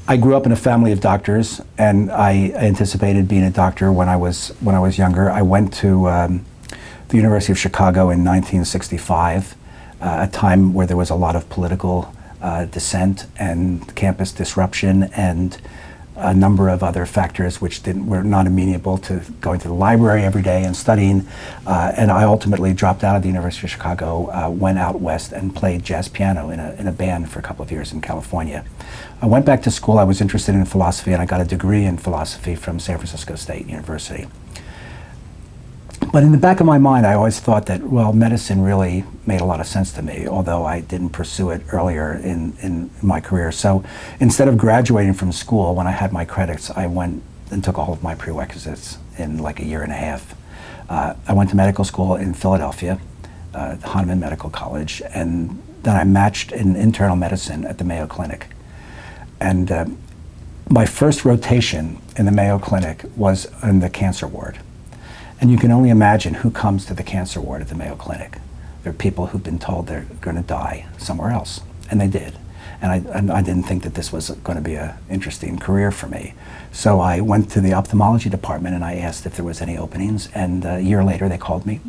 I grew up in a family of doctors, and I anticipated being a doctor when I was younger. I went to the University of Chicago in 1965, a time where there was a lot of political dissent and campus disruption and a number of other factors which were not amenable to going to the library every day and studying. And I ultimately dropped out of the University of Chicago, went out west and played jazz piano in a band for a couple of years in California. I went back to school. I was interested in philosophy, and I got a degree in philosophy from San Francisco State University. But in the back of my mind, I always thought that, well, medicine really made a lot of sense to me, although I didn't pursue it earlier in my career. So instead of graduating from school, when I had my credits, I went and took all of my prerequisites in like a year and a half. I went to medical school in Philadelphia, Hahnemann Medical College, and then I matched in internal medicine at the Mayo Clinic. And my first rotation in the Mayo Clinic was in the cancer ward. And you can only imagine who comes to the cancer ward at the Mayo Clinic. There are people who've been told they're going to die somewhere else, and they did. And I didn't think that this was going to be an interesting career for me. So I went to the ophthalmology department and I asked if there was any openings, and a year later they called me,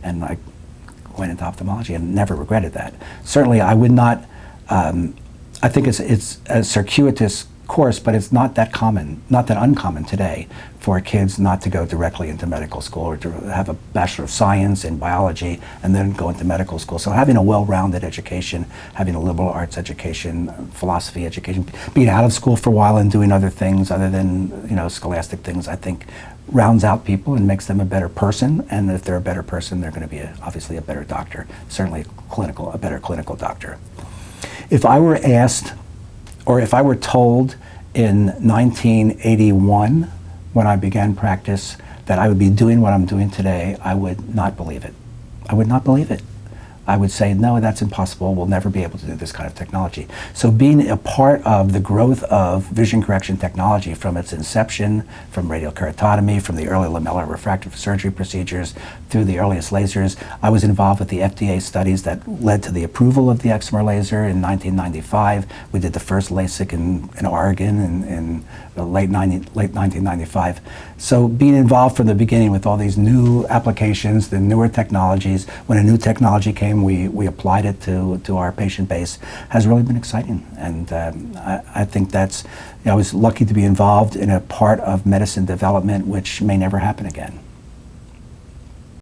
and I went into ophthalmology and never regretted that. Certainly I would not, I think it's a circuitous course, but it's not that common, not that uncommon today for kids not to go directly into medical school or to have a Bachelor of Science in biology and then go into medical school. So having a well-rounded education, having a liberal arts education, philosophy education, being out of school for a while and doing other things other than, you know, scholastic things, I think rounds out people and makes them a better person. And if they're a better person, they're going to be obviously a better doctor, certainly a better clinical doctor. If I were asked, or if I were told in 1981, when I began practice, that I would be doing what I'm doing today, I would not believe it. I would not believe it. I would say, no, that's impossible. We'll never be able to do this kind of technology. So being a part of the growth of vision correction technology from its inception, from radial keratotomy, from the early lamellar refractive surgery procedures, through the earliest lasers, I was involved with the FDA studies that led to the approval of the excimer laser in 1995. We did the first LASIK in Oregon in late 1995. So being involved from the beginning with all these new applications, the newer technologies, when a new technology came, we applied it to our patient base, has really been exciting. And I think that's, I was lucky to be involved in a part of medicine development which may never happen again.